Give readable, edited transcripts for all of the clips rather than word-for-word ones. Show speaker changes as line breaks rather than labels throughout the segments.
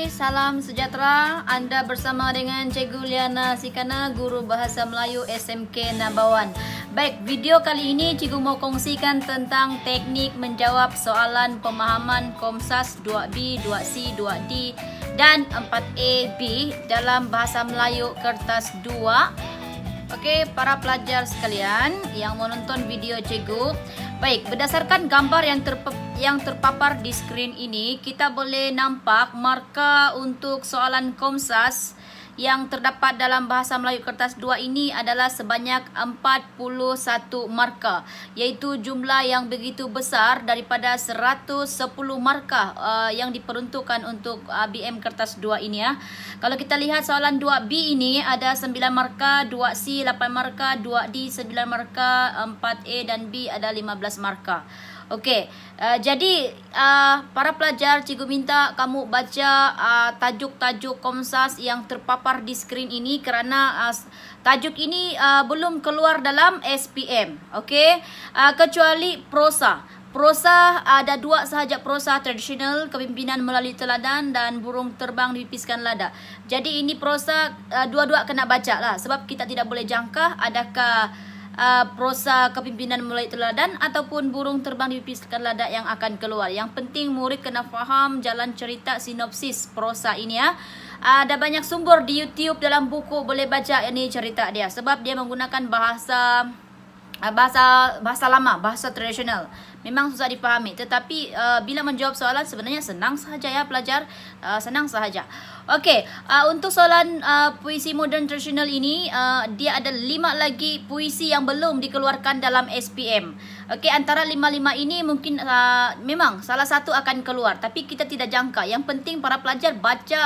Salam sejahtera, Anda bersama dengan Cikgu Liana Sikana, Guru Bahasa Melayu SMK Nabawan. Baik, video kali ini Cikgu mau kongsikan tentang teknik menjawab soalan pemahaman Komsas 2B, 2C, 2D dan 4AB dalam Bahasa Melayu kertas 2. Okey, para pelajar sekalian yang menonton video Cikgu. Baik, berdasarkan gambar yang terpapar di skrin ini, kita boleh nampak markah untuk soalan Komsas yang terdapat dalam Bahasa Melayu kertas 2 ini adalah sebanyak 41 markah, iaitu jumlah yang begitu besar daripada 110 markah yang diperuntukkan untuk BM kertas 2 ini ya. Kalau kita lihat soalan 2B ini ada 9 markah, 2C 8 markah, 2D 9 markah, 4A dan B ada 15 markah. Okey, jadi para pelajar, cikgu minta kamu baca tajuk-tajuk Komsas yang terpapar di skrin ini kerana tajuk ini belum keluar dalam SPM. Okey, kecuali prosa. Prosa ada dua sahaja, prosa tradisional, kepimpinan melalui teladan dan burung terbang dipipiskan lada. Jadi ini prosa dua-dua kena baca lah, sebab kita tidak boleh jangka adakah prosa kepimpinan melalui teladan ataupun burung terbang dipipiskan lada yang akan keluar. Yang penting murid kena faham jalan cerita sinopsis prosa ini ya. Ada banyak sumber di YouTube, dalam buku boleh baca ini cerita dia, sebab dia menggunakan bahasa lama, bahasa tradisional. Memang susah dipahami, tetapi bila menjawab soalan sebenarnya senang sahaja ya pelajar, senang sahaja. Okey, untuk soalan puisi moden tradisional ini, dia ada 5 lagi puisi yang belum dikeluarkan dalam SPM. Okey, antara 5 ini mungkin memang salah satu akan keluar, tapi kita tidak jangka. Yang penting para pelajar baca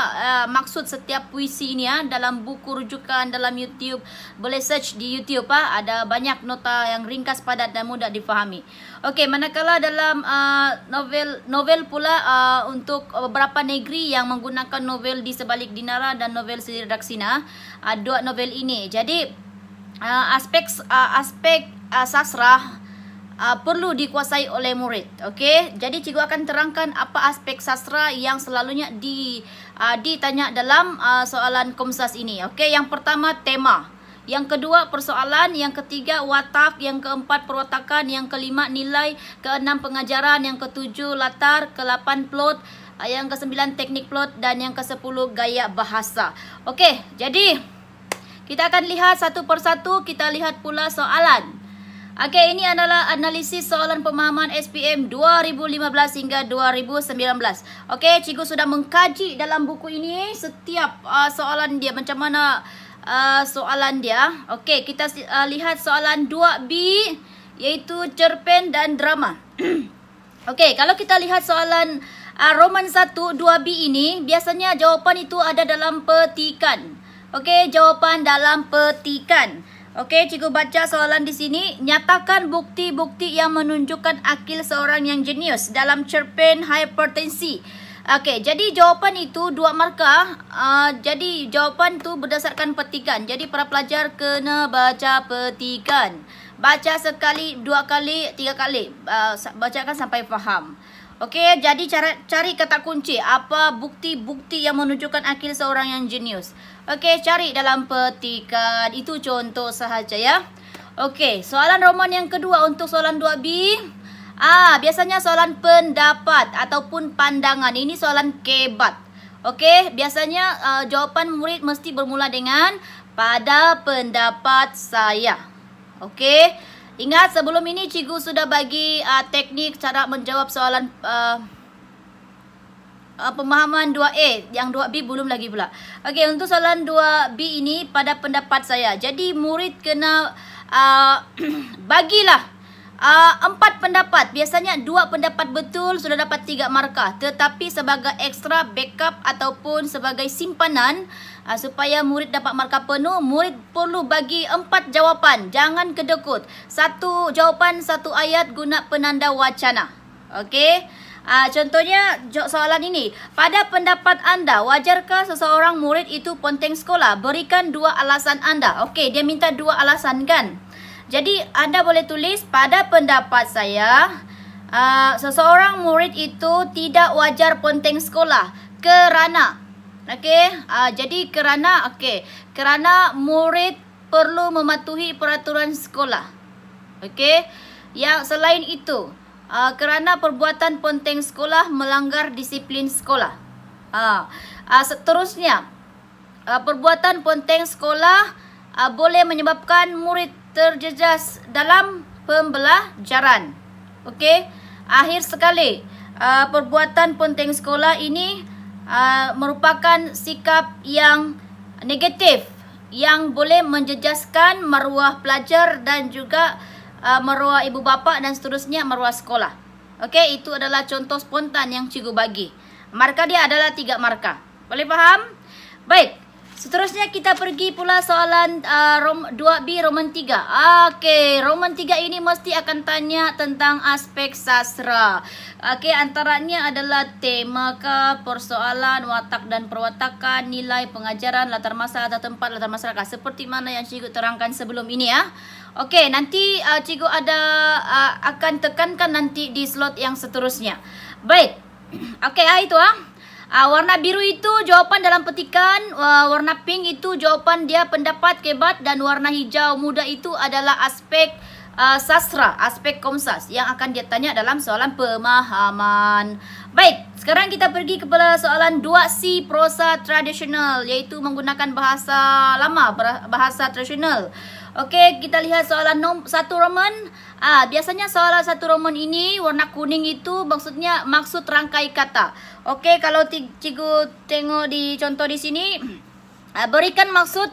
maksud setiap puisi ini ya, dalam buku rujukan, dalam YouTube. Boleh search di YouTube ada banyak nota yang ringkas, padat dan mudah difahami. Okey, manakala dalam novel pula untuk beberapa negeri yang menggunakan novel di sebalik dinara dan novel Sri Daksina, dua novel ini. Jadi aspek sastra perlu dikuasai oleh murid. Okey, jadi cikgu akan terangkan apa aspek sastra yang selalunya ditanya dalam soalan Komsas ini. Okey, yang pertama tema, yang kedua persoalan, yang ketiga watak, yang keempat perwatakan, yang kelima nilai, keenam pengajaran, yang ketujuh latar, ke-8 plot, yang ke-9 teknik plot dan yang ke-10 gaya bahasa. Okey, jadi kita akan lihat satu persatu, kita lihat pula soalan. Okey, ini adalah analisis soalan pemahaman SPM 2015 hingga 2019. Okey, cikgu sudah mengkaji dalam buku ini setiap soalan dia, macam mana soalan dia. Okey, kita lihat soalan 2B, iaitu cerpen dan drama. Okey, kalau kita lihat soalan Roman 1 2B ini, biasanya jawapan itu ada dalam petikan. Okey, jawapan dalam petikan. Okey, cikgu baca soalan di sini. Nyatakan bukti-bukti yang menunjukkan akil seorang yang jenius dalam cerpen hipertensi. Okey, jadi jawapan itu 2 markah. Jadi jawapan itu berdasarkan petikan. Jadi para pelajar kena baca petikan. Baca sekali, 2 kali, 3 kali. Bacakan sampai faham. Okey, jadi cari kata kunci. Apa bukti-bukti yang menunjukkan akil seorang yang jenius. Okey, cari dalam petikan. Itu contoh sahaja ya. Okey, soalan roman yang kedua untuk soalan 2B. Biasanya soalan pendapat ataupun pandangan. Ini soalan kebat. Okey, biasanya jawapan murid mesti bermula dengan pada pendapat saya. Okey, ingat sebelum ini cikgu sudah bagi teknik cara menjawab soalan pemahaman 2A, yang 2B belum lagi pula. Okey, untuk soalan 2B ini pada pendapat saya. Jadi murid kena bagilah 4 pendapat. Biasanya 2 pendapat betul sudah dapat 3 markah. Tetapi sebagai ekstra backup ataupun sebagai simpanan, supaya murid dapat markah penuh, murid perlu bagi 4 jawapan. Jangan kedekut. 1 jawapan 1 ayat guna penanda wacana. Okey, contohnya soalan ini. Pada pendapat anda, wajarkah seseorang murid itu ponteng sekolah? Berikan 2 alasan anda. Okey, dia minta 2 alasan kan. Jadi anda boleh tulis, pada pendapat saya seseorang murid itu tidak wajar ponteng sekolah. kerana. Okey, jadi kerana, okey, kerana murid perlu mematuhi peraturan sekolah. Okey, yang selain itu, kerana perbuatan ponteng sekolah melanggar disiplin sekolah. Seterusnya, perbuatan ponteng sekolah boleh menyebabkan murid terjejas dalam pembelajaran. Okey, akhir sekali, perbuatan ponteng sekolah ini merupakan sikap yang negatif yang boleh menjejaskan maruah pelajar dan juga maruah ibu bapa dan seterusnya maruah sekolah. Okey, itu adalah contoh spontan yang cikgu bagi. Markah dia adalah 3 markah. Boleh faham? Baik. Seterusnya kita pergi pula soalan 2B Roman 3. Okey, Roman 3 ini mesti akan tanya tentang aspek sastra. Okey, antaranya adalah tema kah, persoalan, watak dan perwatakan, nilai pengajaran, latar masa atau tempat latar masyarakat. Seperti mana yang cikgu terangkan sebelum ini ya. Okey, nanti cikgu akan tekankan nanti di slot yang seterusnya. Baik. Okey, itu warna biru itu jawapan dalam petikan, warna pink itu jawapan dia pendapat kebat, dan warna hijau muda itu adalah aspek sastra, aspek komsas yang akan dia tanya dalam soalan pemahaman. Baik, sekarang kita pergi kepada soalan 2C prosa tradisional, iaitu menggunakan bahasa lama, bahasa tradisional. Okey, kita lihat soalan 1 Roman. Biasanya soalan 1 Roman ini warna kuning itu maksudnya maksud rangkai kata. Okey, kalau cikgu tengok di contoh di sini, berikan maksud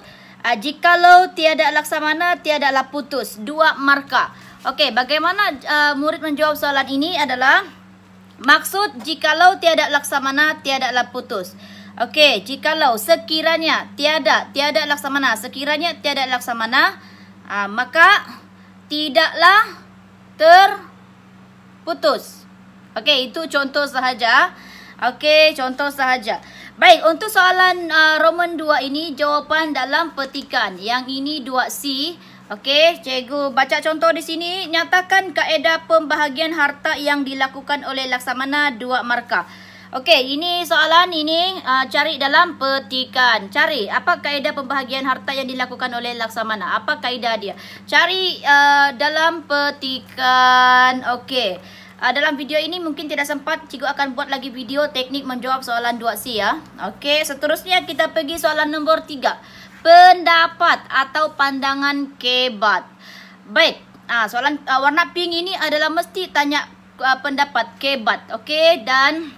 jikalau tiada laksamana tiadalah putus, 2 markah. Okey, bagaimana murid menjawab soalan ini adalah maksud jikalau tiada laksamana tiadalah putus. Okey, jikalau sekiranya tiada laksamana, sekiranya tiada laksamana, maka tidaklah terputus. Okey, itu contoh sahaja. Okey, contoh sahaja. Baik, untuk soalan Roman 2 ini jawapan dalam petikan. Yang ini 2C. Okey, cikgu baca contoh di sini. Nyatakan kaedah pembahagian harta yang dilakukan oleh laksamana, 2 markah. Okey, ini soalan ini cari dalam petikan. Cari apa kaedah pembahagian harta yang dilakukan oleh laksamana. Apa kaedah dia? Cari dalam petikan. Okey. Dalam video ini mungkin tidak sempat, cikgu akan buat lagi video teknik menjawab soalan 2C ya. Okey, seterusnya kita pergi soalan nombor 3. Pendapat atau pandangan kebat. Baik, soalan warna pink ini adalah mesti tanya pendapat kebat. Okey, dan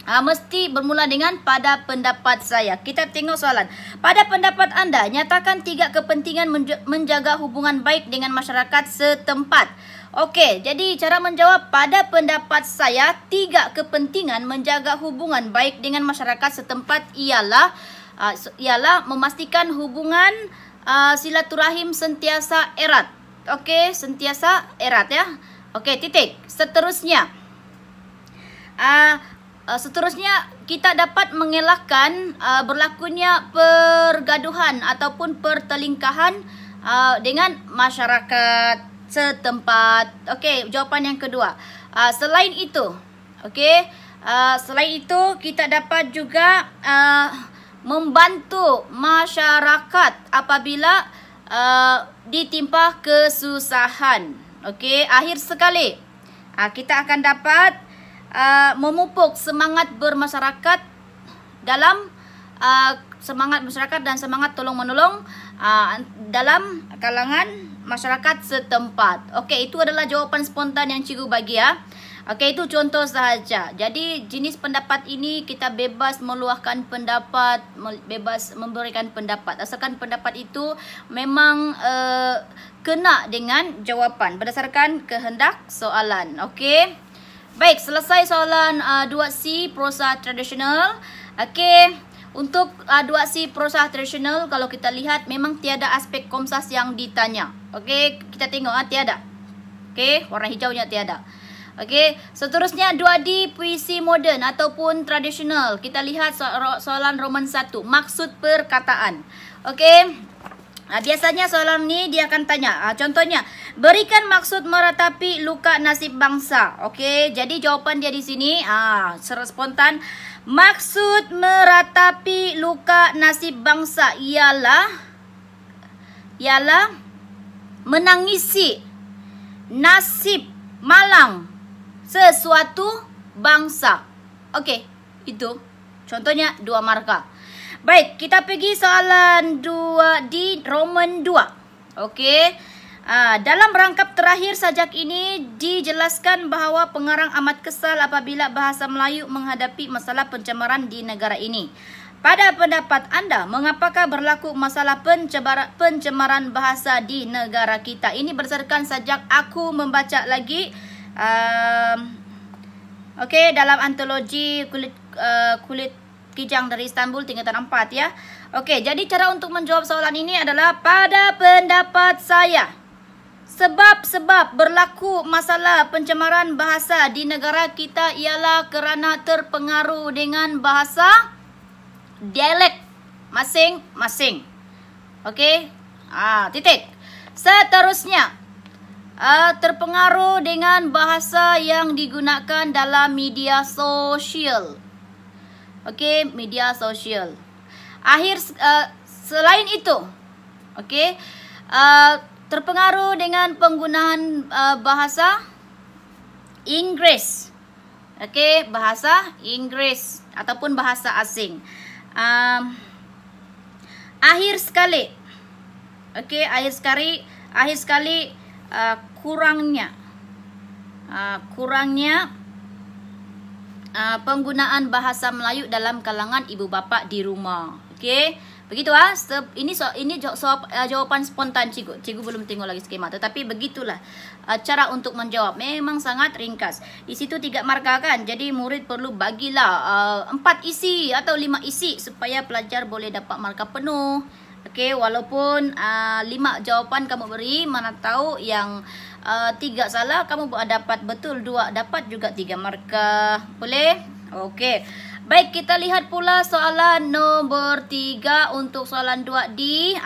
mesti bermula dengan pada pendapat saya. Kita tengok soalan. Pada pendapat anda, nyatakan 3 kepentingan menjaga hubungan baik dengan masyarakat setempat. Okey, jadi cara menjawab pada pendapat saya, 3 kepentingan menjaga hubungan baik dengan masyarakat setempat ialah memastikan hubungan silaturahim sentiasa erat. Okey, sentiasa erat ya. Okey, titik. Seterusnya kita dapat mengelakkan berlakunya pergaduhan ataupun pertelingkahan dengan masyarakat setempat. Okey, jawapan yang kedua. Selain itu, selain itu kita dapat juga membantu masyarakat apabila ditimpa kesusahan. Okey, akhir sekali kita akan dapat memupuk semangat bermasyarakat dalam semangat masyarakat dan semangat tolong-menolong dalam kalangan masyarakat setempat. Okey, itu adalah jawapan spontan yang cikgu bagi ya. Okey, itu contoh sahaja. Jadi jenis pendapat ini kita bebas meluahkan pendapat, bebas memberikan pendapat. Asalkan pendapat itu memang kena dengan jawapan berdasarkan kehendak soalan. Okey. Baik, selesai soalan 2C prosa tradisional. Okey, untuk 2C prosa tradisional kalau kita lihat memang tiada aspek komsas yang ditanya. Okey, kita tengok tiada. Okey, warna hijaunya tiada. Okey, seterusnya 2D puisi moden ataupun tradisional. Kita lihat soalan Roman 1, maksud perkataan. Okey. Biasanya soalan ni dia akan tanya, contohnya, berikan maksud meratapi luka nasib bangsa. Okey, jadi jawapan dia di sini secara spontan, Maksud meratapi luka nasib bangsa ialah menangisi nasib malang sesuatu bangsa. Okey, itu contohnya 2 markah. Baik, kita pergi soalan 2 di Roman 2. Okey. Dalam rangkap terakhir sajak ini dijelaskan bahawa pengarang amat kesal apabila bahasa Melayu menghadapi masalah pencemaran di negara ini. Pada pendapat anda, mengapakah berlaku masalah pencemaran bahasa di negara kita? Ini berdasarkan sajak aku membaca lagi. Okey, dalam antologi kulit kijang dari Istanbul tingkatan 4 ya. Okey, jadi cara untuk menjawab soalan ini adalah pada pendapat saya. Sebab-sebab berlaku masalah pencemaran bahasa di negara kita ialah kerana terpengaruh dengan bahasa dialek masing-masing. Okey? Titik. Seterusnya, terpengaruh dengan bahasa yang digunakan dalam media sosial. Okey, media sosial. Selain itu, okey, terpengaruh dengan penggunaan bahasa Inggeris. Okey, bahasa Inggeris ataupun bahasa asing. Akhir sekali. Okey, akhir sekali kurangnya penggunaan bahasa Melayu dalam kalangan ibu bapa di rumah. Okey. Begitu ini jawapan spontan cikgu. Cikgu belum tengok lagi skema, tetapi begitulah cara untuk menjawab. Memang sangat ringkas. Di situ 3 markah kan. Jadi murid perlu bagilah 4 isi atau 5 isi supaya pelajar boleh dapat markah penuh. Okey, walaupun 5 jawapan kamu beri, mana tahu yang 3 salah kamu dapat betul, 2 dapat juga 3 markah. Boleh? Okey. Baik, kita lihat pula soalan nombor 3 untuk soalan 2D.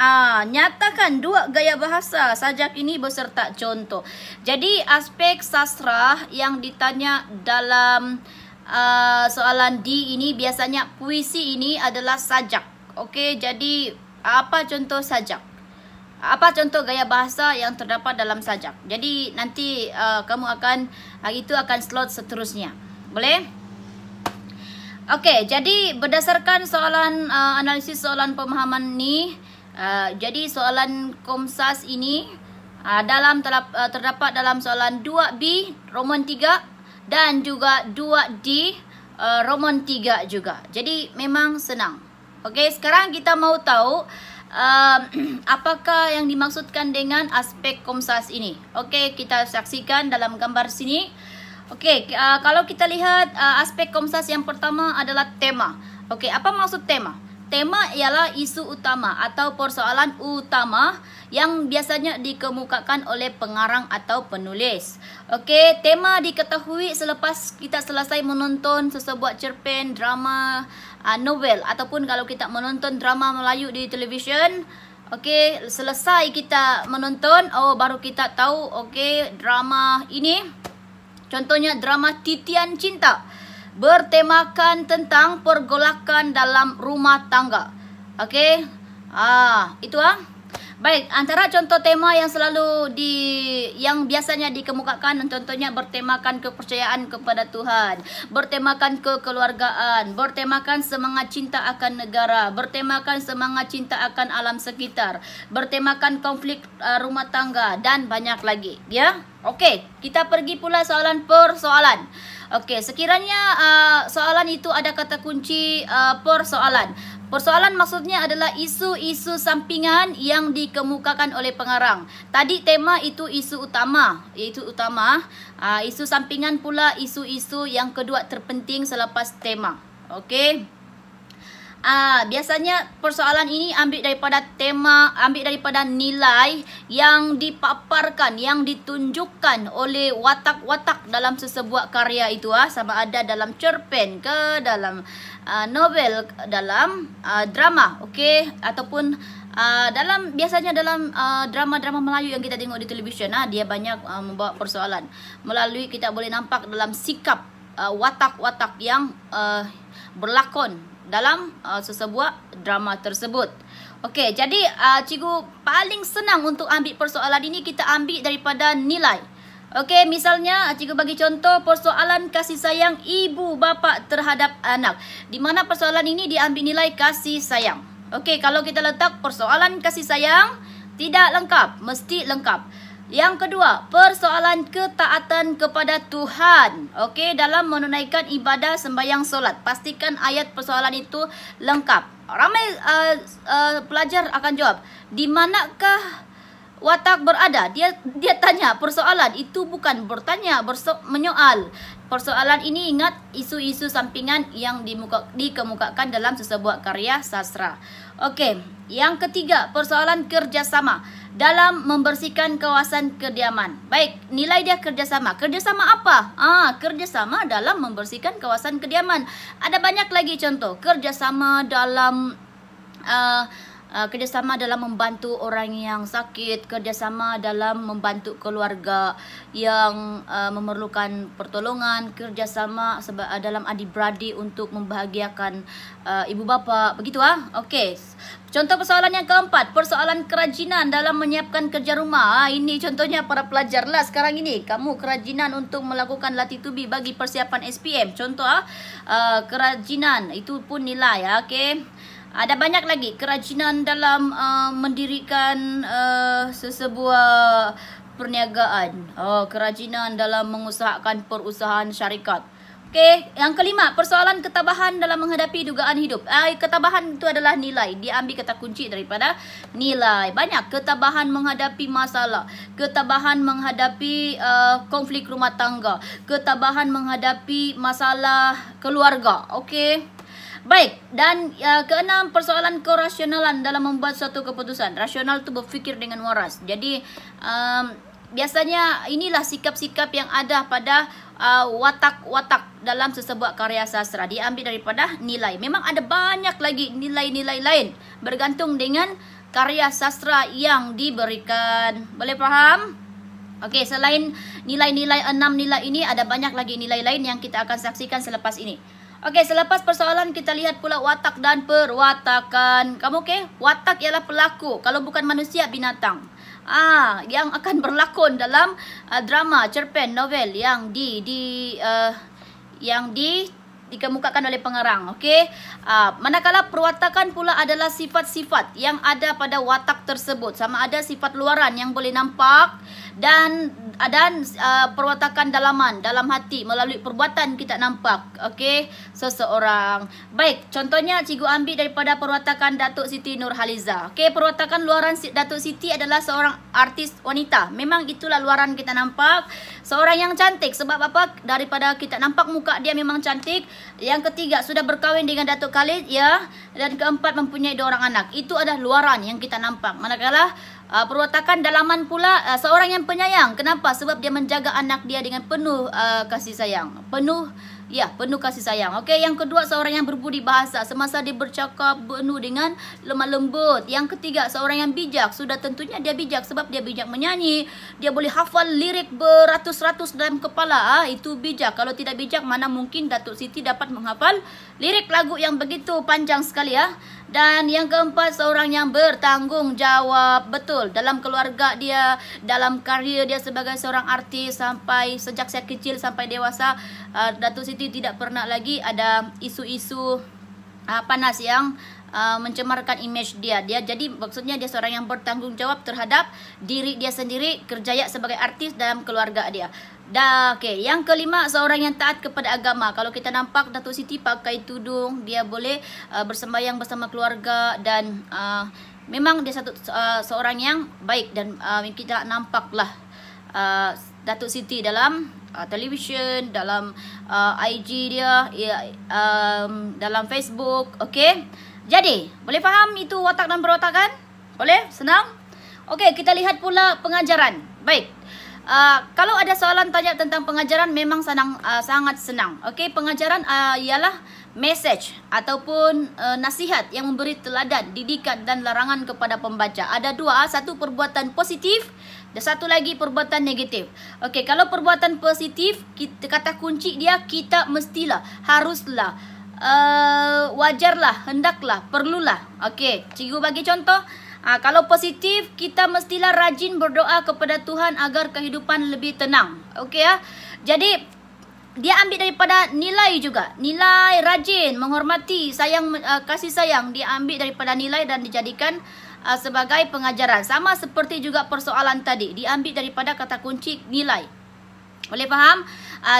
Nyatakan 2 gaya bahasa sajak ini beserta contoh. Jadi aspek sastra yang ditanya dalam soalan D ini biasanya puisi ini adalah sajak. Okey, jadi apa contoh sajak? Apa contoh gaya bahasa yang terdapat dalam sajak? Jadi nanti kamu akan itu akan slot seterusnya. Boleh? Okey, jadi berdasarkan soalan analisis soalan pemahaman ni, jadi soalan Komsas ini terdapat dalam soalan 2B Roman 3 dan juga 2D Roman 3 juga. Jadi memang senang. Okey, sekarang kita mau tahu apakah yang dimaksudkan dengan aspek Komsas ini. Okey, kita saksikan dalam gambar sini. Okey, kalau kita lihat aspek Komsas yang pertama adalah tema. Okey, apa maksud tema? Tema ialah isu utama atau persoalan utama yang biasanya dikemukakan oleh pengarang atau penulis. Okey, tema diketahui selepas kita selesai menonton sesebuah cerpen, drama, novel ataupun kalau kita menonton drama Melayu di televisyen. Okey, selesai kita menonton, baru kita tahu okey drama ini contohnya drama Titian Cinta bertemakan tentang pergolakan dalam rumah tangga. Okey. Itu Baik, antara contoh tema yang yang biasanya dikemukakan contohnya bertemakan kepercayaan kepada Tuhan, bertemakan kekeluargaan, bertemakan semangat cinta akan negara, bertemakan semangat cinta akan alam sekitar, bertemakan konflik rumah tangga dan banyak lagi, ya. Okey, kita pergi pula soalan per soalan. Okey, sekiranya soalan itu ada kata kunci persoalan. Persoalan maksudnya adalah isu-isu sampingan yang dikemukakan oleh pengarang. Tadi tema itu isu utama, iaitu utama. Isu sampingan pula isu-isu yang kedua terpenting selepas tema. Okey. Biasanya persoalan ini ambil daripada tema, ambil daripada nilai yang dipaparkan, yang ditunjukkan oleh watak-watak dalam sesebuah karya itu, sama ada dalam cerpen ke dalam novel, dalam drama, okey, ataupun biasanya dalam drama-drama Melayu yang kita tengok di televisyen, dia banyak membawa persoalan. Melalui kita boleh nampak dalam sikap watak-watak yang berlakon dalam sesebuah drama tersebut. Okey, jadi cikgu paling senang untuk ambil persoalan ini, kita ambil daripada nilai. Okey, misalnya cikgu bagi contoh persoalan kasih sayang ibu bapa terhadap anak, di mana persoalan ini diambil nilai kasih sayang. Okey, kalau kita letak persoalan kasih sayang tidak lengkap, mesti lengkap. Yang kedua, persoalan ketaatan kepada Tuhan. Okey, dalam menunaikan ibadah sembahyang solat, pastikan ayat persoalan itu lengkap. Ramai pelajar akan jawab, di manakah watak berada? Dia tanya persoalan, itu bukan bertanya, menyoal. Persoalan ini ingat isu-isu sampingan yang dikemukakan dalam sesebuah karya sastra. Okey, yang ketiga, persoalan kerjasama dalam membersihkan kawasan kediaman. Baik, nilai dia kerjasama. Kerjasama apa? Kerjasama dalam membersihkan kawasan kediaman. Ada banyak lagi contoh. Kerjasama dalam membantu orang yang sakit, kerjasama dalam membantu keluarga yang memerlukan pertolongan, kerjasama dalam adik-beradik untuk membahagiakan ibu bapa, begitu Okey. Contoh persoalan yang keempat, persoalan kerajinan dalam menyiapkan kerja rumah. Ini contohnya para pelajar lah sekarang ini. Kamu kerajinan untuk melakukan latih tubi bagi persiapan SPM. Contoh kerajinan, itu pun nilai okey. Ada banyak lagi kerajinan dalam mendirikan sesebuah perniagaan. Kerajinan dalam mengusahakan perusahaan syarikat. Okey, yang kelima, persoalan ketabahan dalam menghadapi dugaan hidup. Ketabahan itu adalah nilai. Dia ambil kata kunci daripada nilai. Banyak ketabahan menghadapi masalah, ketabahan menghadapi konflik rumah tangga, ketabahan menghadapi masalah keluarga. Okey. Baik, dan keenam, persoalan kerasionalan dalam membuat suatu keputusan. Rasional itu berfikir dengan waras. Jadi biasanya inilah sikap-sikap yang ada pada watak-watak dalam sesebuah karya sastra. Diambil daripada nilai. Memang ada banyak lagi nilai-nilai lain bergantung dengan karya sastra yang diberikan. Boleh faham? Okey, selain nilai-nilai 6 nilai ini, ada banyak lagi nilai lain yang kita akan saksikan selepas ini. Okey, selepas persoalan kita lihat pula watak dan perwatakan. Kamu okey? Watak ialah pelaku. Kalau bukan manusia, binatang. Yang akan berlakon dalam drama, cerpen, novel yang dikemukakan oleh pengarang. Okey. Manakala perwatakan pula adalah sifat-sifat yang ada pada watak tersebut. Sama ada sifat luaran yang boleh nampak dan perwatakan dalaman, dalam hati, melalui perbuatan kita nampak seseorang. Baik, contohnya cikgu ambil daripada perwatakan Datuk Siti Nurhaliza. Okey, perwatakan luaran Datuk Siti adalah seorang artis wanita. Memang itulah luaran kita nampak, seorang yang cantik. Sebab apa? Daripada kita nampak muka dia memang cantik. Yang ketiga, sudah berkahwin dengan Datuk Khalid, ya. Dan keempat, mempunyai 2 orang anak. Itu adalah luaran yang kita nampak. Manakala perwatakan dalaman pula, seorang yang penyayang. Kenapa? Sebab dia menjaga anak dia dengan penuh kasih sayang. Penuh kasih sayang. Okey, yang kedua, seorang yang berbudi bahasa. Semasa dia bercakap penuh dengan lemah lembut. Yang ketiga, seorang yang bijak. Sudah tentunya dia bijak sebab dia bijak menyanyi. Dia boleh hafal lirik beratus-ratus dalam kepala. Itu bijak. Kalau tidak bijak, mana mungkin Datuk Siti dapat menghafal lirik lagu yang begitu panjang sekali Dan yang keempat, seorang yang bertanggungjawab. Betul, dalam keluarga dia, dalam karya dia sebagai seorang artis, sampai sejak saya kecil sampai dewasa, Datuk Siti tidak pernah lagi ada isu-isu panas yang mencemarkan imej dia. Jadi maksudnya dia seorang yang bertanggungjawab terhadap diri dia sendiri, kerjaya sebagai artis dalam keluarga dia. Okey, yang kelima, seorang yang taat kepada agama. Kalau kita nampak Datuk Siti pakai tudung, dia boleh bersembahyang bersama keluarga dan memang dia seorang yang baik. Dan kita nampaklah Datuk Siti dalam televisyen, dalam IG dia, dalam Facebook. Okey, jadi boleh faham itu watak dan perwatakan? Boleh? Senang? Okey, kita lihat pula pengajaran. Baik. Kalau ada soalan tanya tentang pengajaran, memang sangat senang. Okey, pengajaran ialah message ataupun nasihat yang memberi teladan, didikan dan larangan kepada pembaca. Ada dua, satu perbuatan positif dan satu lagi perbuatan negatif. Okey, kalau perbuatan positif, kata kunci dia kita mestilah, haruslah, wajarlah, hendaklah, perlulah. Okey, cikgu bagi contoh. Kalau positif, kita mestilah rajin berdoa kepada Tuhan agar kehidupan lebih tenang. Okey ya. Jadi dia ambil daripada nilai juga. Nilai rajin, menghormati, sayang, kasih sayang. Dia ambil daripada nilai dan dijadikan sebagai pengajaran. Sama seperti juga persoalan tadi. Diambil daripada kata kunci nilai. Boleh faham?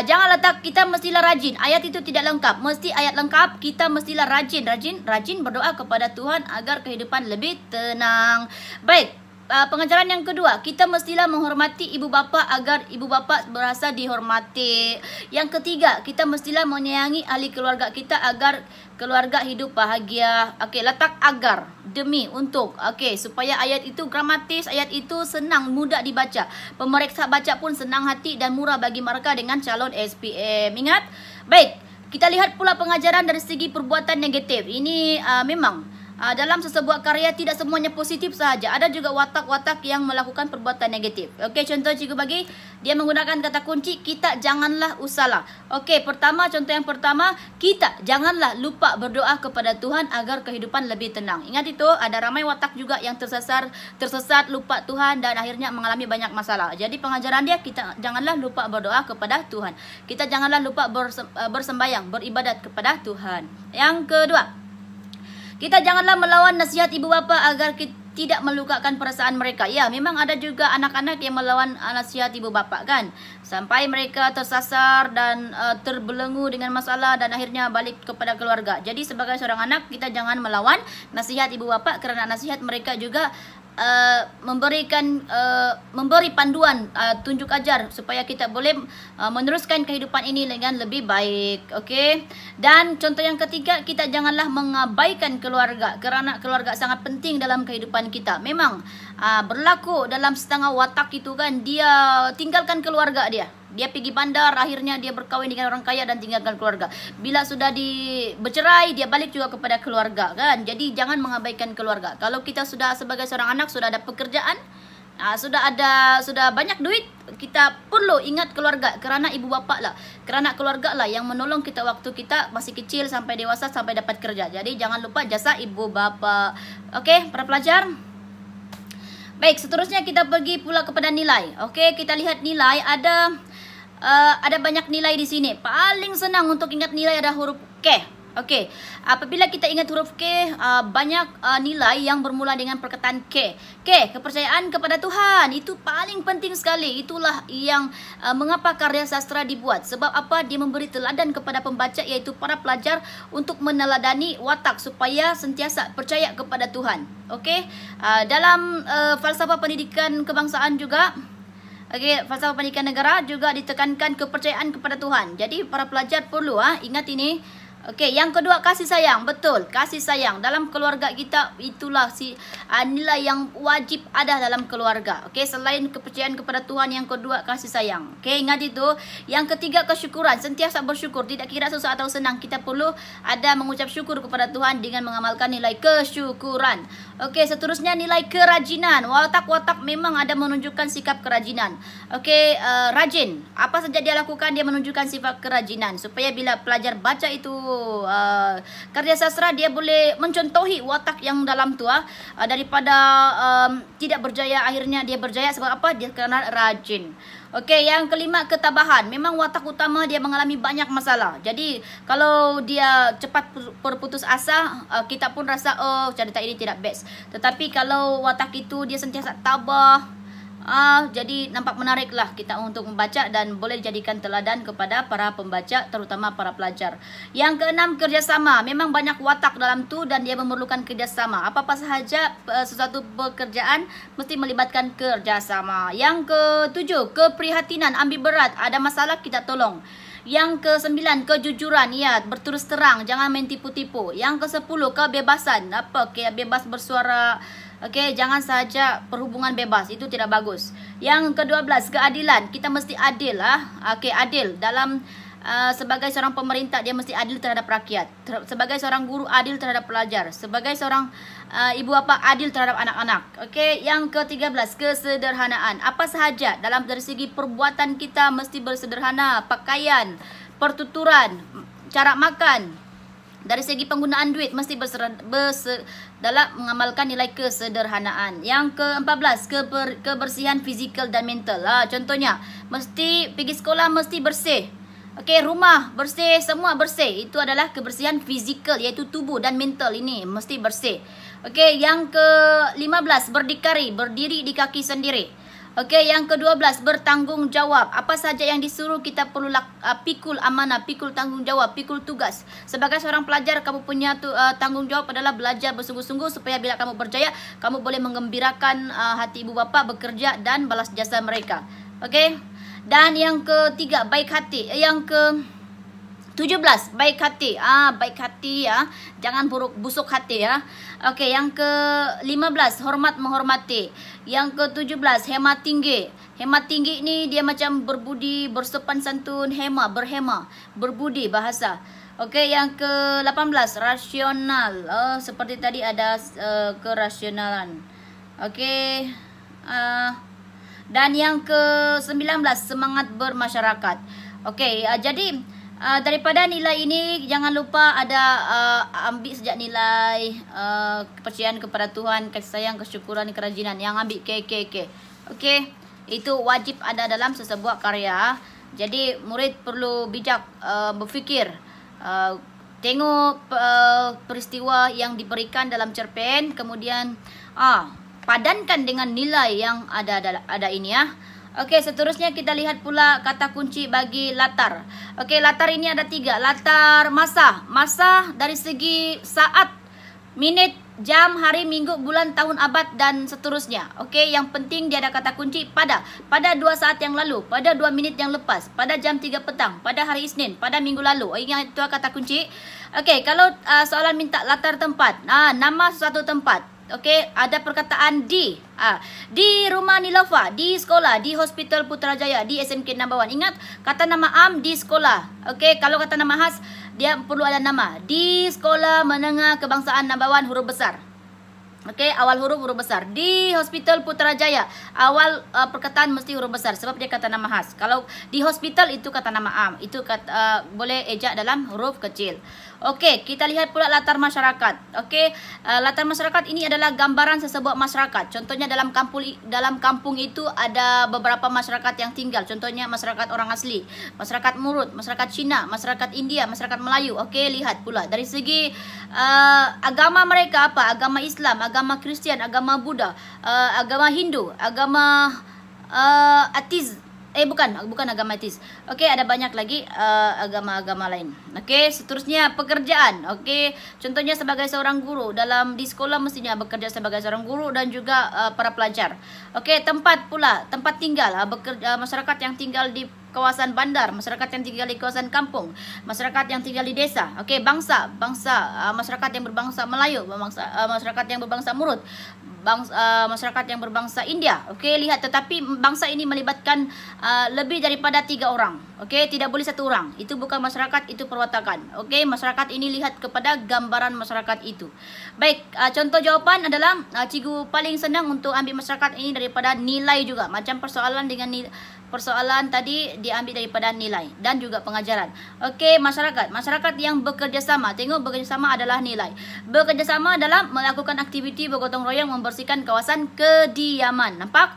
Jangan letak kita mestilah rajin. Ayat itu tidak lengkap. Mesti ayat lengkap. Kita mestilah rajin berdoa kepada Tuhan agar kehidupan lebih tenang. Baik. Pengajaran yang kedua, kita mestilah menghormati ibu bapa agar ibu bapa berasa dihormati. Yang ketiga, kita mestilah menyayangi ahli keluarga kita agar keluarga hidup bahagia. Okey, letak agar, demi, untuk. Okey, supaya ayat itu gramatis, ayat itu senang, mudah dibaca. Pemeriksa baca pun senang hati dan murah bagi mereka dengan calon SPM. Ingat? Baik, kita lihat pula pengajaran dari segi perbuatan negatif. Ini memang dalam sesebuah karya tidak semuanya positif sahaja. Ada juga watak-watak yang melakukan perbuatan negatif. Okey, contoh cikgu bagi, dia menggunakan kata kunci kita janganlah usahlah. Okey, contoh yang pertama, kita janganlah lupa berdoa kepada Tuhan agar kehidupan lebih tenang. Ingat itu, ada ramai watak juga yang tersesat, lupa Tuhan dan akhirnya mengalami banyak masalah. Jadi pengajaran dia, kita janganlah lupa berdoa kepada Tuhan. Kita janganlah lupa bersembayang, beribadat kepada Tuhan. Yang kedua, kita janganlah melawan nasihat ibu bapa agar tidak melukakan perasaan mereka. Ya, memang ada juga anak-anak yang melawan nasihat ibu bapa kan. Sampai mereka tersasar dan terbelenggu dengan masalah dan akhirnya balik kepada keluarga. Jadi sebagai seorang anak, kita jangan melawan nasihat ibu bapa kerana nasihat mereka juga memberi panduan, tunjuk ajar supaya kita boleh meneruskan kehidupan ini dengan lebih baik. Okey. Dan contoh yang ketiga, kita janganlah mengabaikan keluarga kerana keluarga sangat penting dalam kehidupan kita. Memang berlaku dalam setengah watak itu kan, dia tinggalkan keluarga dia. Dia pergi bandar, akhirnya dia berkahwin dengan orang kaya dan tinggalkan keluarga. Bila sudah bercerai, dia balik juga kepada keluarga kan. Jadi jangan mengabaikan keluarga. Kalau kita sudah sebagai seorang anak, sudah ada pekerjaan, sudah banyak duit, kita perlu ingat keluarga kerana ibu bapa lah, kerana keluarga lah yang menolong kita waktu kita masih kecil sampai dewasa sampai dapat kerja. Jadi jangan lupa jasa ibu bapa. Okey, para pelajar. Baik, seterusnya kita pergi pula kepada nilai. Okey, kita lihat nilai. Ada banyak nilai di sini. Paling senang untuk ingat nilai ada huruf K. Okey, apabila kita ingat huruf K, banyak nilai yang bermula dengan perkataan K. K, kepercayaan kepada Tuhan. Itu paling penting sekali. Itulah yang mengapa karya sastra dibuat. Sebab apa? Dia memberi teladan kepada pembaca, iaitu para pelajar, untuk meneladani watak supaya sentiasa percaya kepada Tuhan. Okey, dalam falsafah pendidikan kebangsaan juga, okey, falsafah pendidikan negara juga ditekankan kepercayaan kepada Tuhan. Jadi para pelajar perlu ingat ini. Okey, yang kedua, kasih sayang. Betul, kasih sayang dalam keluarga kita, itulah nilai yang wajib ada dalam keluarga. Okey, selain kepercayaan kepada Tuhan, yang kedua kasih sayang. Okey, ingat itu. Yang ketiga, kesyukuran. Sentiasa bersyukur, tidak kira susah atau senang, kita perlu ada mengucap syukur kepada Tuhan dengan mengamalkan nilai kesyukuran. Okey, seterusnya nilai kerajinan. Watak-watak memang ada menunjukkan sikap kerajinan. Okey, rajin. Apa saja dia lakukan, dia menunjukkan sifat kerajinan supaya bila pelajar baca itu karya sastra, dia boleh mencontohi watak yang dalam tu, daripada tidak berjaya akhirnya dia berjaya. Sebab apa? Dia kerana rajin. Okey, yang kelima, ketabahan. Memang watak utama dia mengalami banyak masalah. Jadi kalau dia cepat berputus asa, kita pun rasa cerita ini tidak best. Tetapi kalau watak itu dia sentiasa tabah, jadi nampak menariklah kita untuk membaca dan boleh dijadikan teladan kepada para pembaca, terutama para pelajar. Yang keenam, kerjasama. Memang banyak watak dalam tu dan dia memerlukan kerjasama. Apa-apa sahaja sesuatu pekerjaan mesti melibatkan kerjasama. Yang ketujuh, keprihatinan, ambil berat. Ada masalah kita tolong. Yang ke-9, kejujuran. Ya, berterus terang, jangan main tipu-tipu. Yang ke-10, kebebasan. Bebas bersuara. Okey, jangan sahaja perhubungan bebas, itu tidak bagus. Yang ke-12, keadilan. Kita mesti adil Okey, adil dalam sebagai seorang pemerintah dia mesti adil terhadap rakyat. Sebagai seorang guru adil terhadap pelajar. Sebagai seorang ibu bapa adil terhadap anak-anak. Okey, yang ke-13 kesederhanaan. Apa sahaja dalam dari segi perbuatan kita mesti bersederhana, pakaian, pertuturan, cara makan. Dari segi penggunaan duit mesti dalam mengamalkan nilai kesederhanaan. Yang ke-14 kebersihan fizikal dan mental. Contohnya mesti pergi sekolah mesti bersih. Okey, rumah bersih, semua bersih. Itu adalah kebersihan fizikal, iaitu tubuh dan mental ini mesti bersih. Okey, yang ke-15 berdiri di kaki sendiri. Okey, yang ke-12 bertanggungjawab. Apa saja yang disuruh kita perlu pikul amanah, pikul tanggungjawab, pikul tugas. Sebagai seorang pelajar kamu punya tanggungjawab adalah belajar bersungguh-sungguh supaya bila kamu berjaya kamu boleh menggembirakan hati ibu bapa, bekerja dan balas jasa mereka. Okey. Dan yang ke-3 baik hati. Yang ke-17 baik hati. Baik hati ya. Jangan busuk hati ya. Okey, yang ke-15 hormat menghormati. Yang ke-17 hemat tinggi. Hemat tinggi ni dia macam berbudi, bersopan santun, berhema, berbudi bahasa. Okey, yang ke-18 rasional. Seperti tadi ada kerasionalan. Okey. Dan yang ke-19 semangat bermasyarakat. Okey, jadi daripada nilai ini jangan lupa ada ambil sejak nilai kepercayaan kepada Tuhan, kasih sayang, kesyukuran, kerajinan. Yang ambil KKK. Okey, itu wajib ada dalam sesebuah karya. Jadi murid perlu bijak berfikir, tengok peristiwa yang diberikan dalam cerpen, kemudian padankan dengan nilai yang ada ini ya. Okey, seterusnya kita lihat pula kata kunci bagi latar. Okey, latar ini ada 3. Latar masa. Masa dari segi saat, minit, jam, hari, minggu, bulan, tahun, abad dan seterusnya. Okey, yang penting dia ada kata kunci pada 2 saat yang lalu, pada 2 minit yang lepas, pada jam 3 petang, pada hari Isnin, pada minggu lalu. Ingat itu kata kunci. Okey, kalau soalan minta latar tempat, nama suatu tempat. Okey, ada perkataan di. Di rumah Nilofa, di sekolah, di Hospital Putrajaya, di SMK No. 1. Ingat, kata nama am di sekolah. Okey, kalau kata nama khas, dia perlu ada nama. Di sekolah menengah kebangsaan No. 1 huruf besar. Okey, awal huruf besar. Di Hospital Putrajaya, awal perkataan mesti huruf besar sebab dia kata nama khas. Kalau di hospital itu kata nama am, itu boleh ejak dalam huruf kecil. Okey, kita lihat pula latar masyarakat. Okey, latar masyarakat ini adalah gambaran sesebuah masyarakat. Contohnya dalam kampung itu ada beberapa masyarakat yang tinggal. Contohnya masyarakat orang asli, masyarakat Murut, masyarakat Cina, masyarakat India, masyarakat Melayu. Okey, lihat pula dari segi agama mereka apa? Agama Islam, agama Kristian, agama Buddha, agama Hindu, agama ateis. Bukan agama ateis. Okey, ada banyak lagi agama-agama lain. Okey, seterusnya pekerjaan. Okey, contohnya sebagai seorang guru di sekolah mestinya bekerja sebagai seorang guru dan juga para pelajar. Okey, tempat tinggal, masyarakat yang tinggal di kawasan bandar, masyarakat yang tinggal di kawasan kampung, masyarakat yang tinggal di desa. Okey, bangsa, masyarakat yang berbangsa Melayu, masyarakat yang berbangsa Murut, masyarakat yang berbangsa India. Okey, lihat, tetapi bangsa ini melibatkan lebih daripada 3 orang. Okey, tidak boleh 1 orang. Itu bukan masyarakat, itu perwatakan. Okey, masyarakat ini lihat kepada gambaran masyarakat itu. Baik, contoh jawapan adalah cikgu paling senang untuk ambil masyarakat ini daripada nilai juga. Macam persoalan dengan persoalan tadi diambil daripada nilai dan juga pengajaran. Okey, masyarakat yang bekerja sama. Tengok, bekerja sama adalah nilai. Bekerja sama dalam melakukan aktiviti bergotong royong membersihkan kawasan kediaman. Nampak?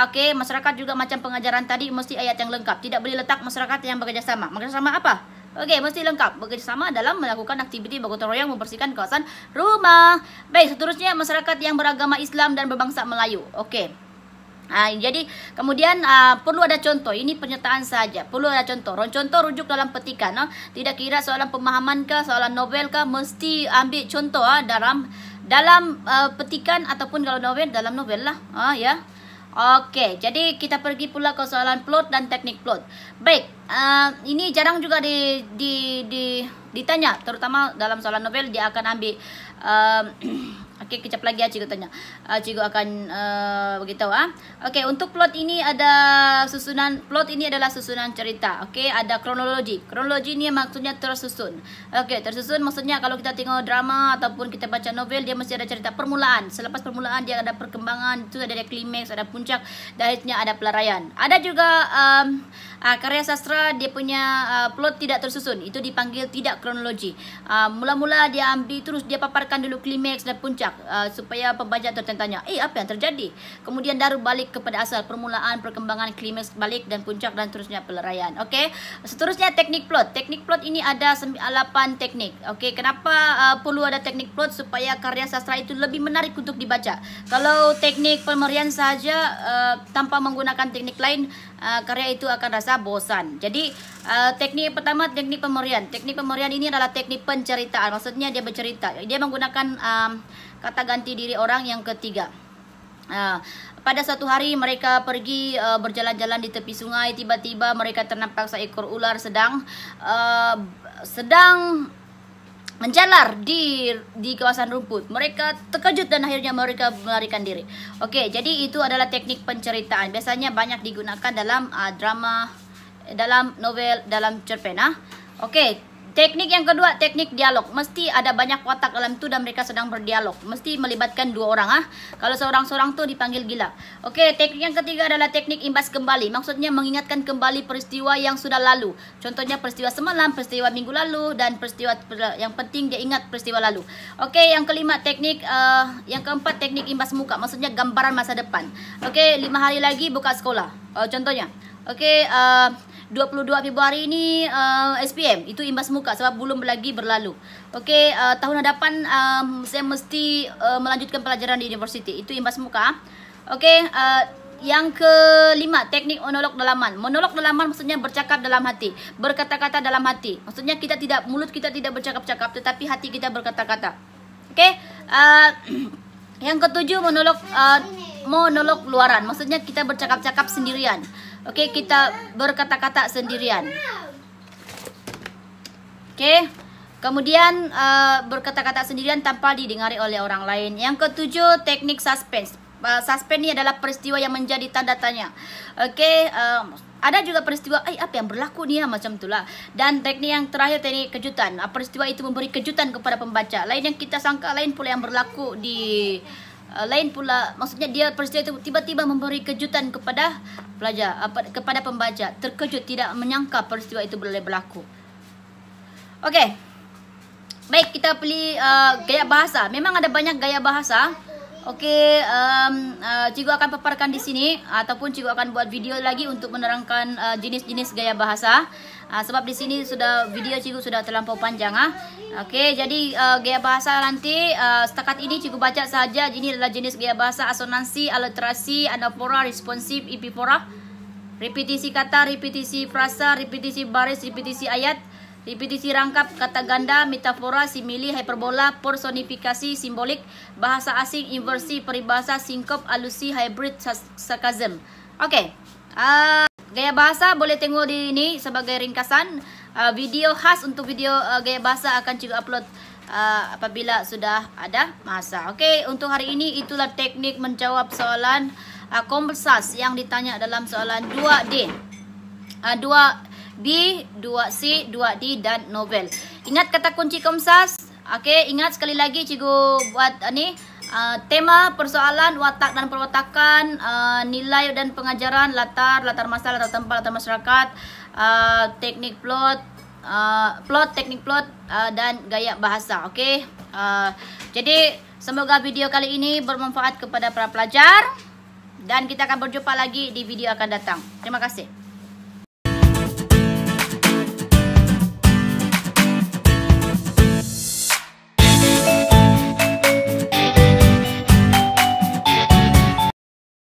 Okey, masyarakat juga macam pengajaran tadi mesti ayat yang lengkap. Tidak boleh letak masyarakat yang bekerja sama. Bekerja sama apa? Okey, mesti lengkap. Bekerja sama dalam melakukan aktiviti bergotong royong membersihkan kawasan rumah. Baik, seterusnya masyarakat yang beragama Islam dan berbangsa Melayu. Okey. Jadi kemudian perlu ada contoh. Ini pernyataan saja. Perlu ada contoh. Contoh rujuk dalam petikan. Tidak kira soalan pemahaman kah, soalan novel kah, mesti ambil contoh dalam petikan ataupun kalau novel dalam novel lah. Ya. Okey, jadi kita pergi pula ke soalan plot dan teknik plot. Baik, ini jarang juga ditanya, terutama dalam soalan novel dia akan ambil Okey, kejap lagi cikgu tanya. Cikgu akan beritahu Okey, untuk plot ini ada susunan. Plot ini adalah susunan cerita. Okey, ada kronologi. Kronologi ni maksudnya tersusun. Okey, tersusun maksudnya kalau kita tengok drama ataupun kita baca novel, dia mesti ada cerita permulaan. Selepas permulaan dia ada perkembangan, itu ada klimaks, ada puncak, dan akhirnya ada pelarian. Ada juga karya sastra dia punya plot tidak tersusun. Itu dipanggil tidak kronologi. Mula-mula dia ambil terus dia paparkan dulu klimaks dan puncak supaya pembaca tertanya-tanya, apa yang terjadi? Kemudian baru balik kepada asal, permulaan, perkembangan, klimaks, balik dan puncak dan terusnya pelarian. Okey. Seterusnya teknik plot. Teknik plot ini ada 8 teknik. Okey, kenapa perlu ada teknik plot? Supaya karya sastra itu lebih menarik untuk dibaca. Kalau teknik pemerian sahaja tanpa menggunakan teknik lain, karya itu akan rasa bosan. Jadi teknik pertama, teknik pemerian. Teknik pemerian ini adalah teknik penceritaan. Maksudnya dia bercerita. Dia menggunakan kata ganti diri orang yang ketiga. Pada suatu hari mereka pergi berjalan-jalan di tepi sungai. Tiba-tiba mereka ternampak seekor ular sedang menjalar di kawasan rumput. Mereka terkejut dan akhirnya mereka melarikan diri. Okey, jadi itu adalah teknik penceritaan. Biasanya banyak digunakan dalam drama, dalam novel, dalam cerpen. Okey. Teknik yang kedua, teknik dialog. Mesti ada banyak watak dalam itu dan mereka sedang berdialog. Mesti melibatkan 2 orang. Kalau seorang-seorang tu dipanggil gila. Okey, teknik yang ketiga adalah teknik imbas kembali. Maksudnya mengingatkan kembali peristiwa yang sudah lalu. Contohnya peristiwa semalam, peristiwa minggu lalu dan peristiwa yang penting dia ingat peristiwa lalu. Okey, yang kelima teknik yang keempat teknik imbas muka. Maksudnya gambaran masa depan. Okey, 5 hari lagi buka sekolah. Contohnya. Okey, 22 Februari ini SPM, itu imbas muka sebab belum lagi berlalu. Okey, tahun hadapan saya mesti melanjutkan pelajaran di universiti, itu imbas muka. Okey, yang kelima teknik monolog dalaman. Monolog dalaman maksudnya bercakap dalam hati, berkata-kata dalam hati. Maksudnya mulut kita tidak bercakap-cakap tetapi hati kita berkata-kata. Okey, yang ketujuh monolog luaran. Maksudnya kita bercakap-cakap sendirian. Okey, kita berkata-kata sendirian. Okey. Kemudian berkata-kata sendirian tanpa didengari oleh orang lain. Yang ketujuh, teknik suspense. Suspense ni adalah peristiwa yang menjadi tanda tanya. Okey, ada juga peristiwa, apa yang berlaku ni macam itulah. Dan teknik yang terakhir, teknik kejutan. Peristiwa itu memberi kejutan kepada pembaca. Lain yang kita sangka, lain pula yang berlaku di lain pula, maksudnya dia peristiwa itu tiba-tiba memberi kejutan kepada pelajar, kepada pembaca. Terkejut, tidak menyangka peristiwa itu boleh berlaku. Okey. Baik, kita pilih gaya bahasa. Memang ada banyak gaya bahasa. Okey, cikgu akan paparkan di sini ataupun cikgu akan buat video lagi untuk menerangkan jenis-jenis gaya bahasa. Sebab di sini video cikgu sudah terlampau panjang. Okey, jadi gaya bahasa nanti setakat ini cikgu baca saja. Ini adalah jenis gaya bahasa: asonansi, aliterasi, anafora, responsif, epifora, repetisi kata, repetisi frasa, repetisi baris, repetisi ayat, repetisi rangkap, kata ganda, metafora, simili, hyperbola, personifikasi, simbolik, bahasa asing, inversi, peribahasa, sinkop, alusi, hybrid, sarkasm. Okey. Gaya bahasa boleh tengok di ini sebagai ringkasan. Video khas untuk video gaya bahasa akan cikgu upload apabila sudah ada masa. Okey, untuk hari ini itulah teknik menjawab soalan Komsas yang ditanya dalam soalan 2D. 2B, 2C, 2D dan novel. Ingat kata kunci Komsas. Okey, ingat sekali lagi cikgu buat ni tema persoalan, watak dan perwatakan, nilai dan pengajaran, latar masalah, latar tempat, latar masyarakat, teknik plot, teknik plot dan gaya bahasa. Okey. Jadi semoga video kali ini bermanfaat kepada para pelajar dan kita akan berjumpa lagi di video akan datang. Terima kasih.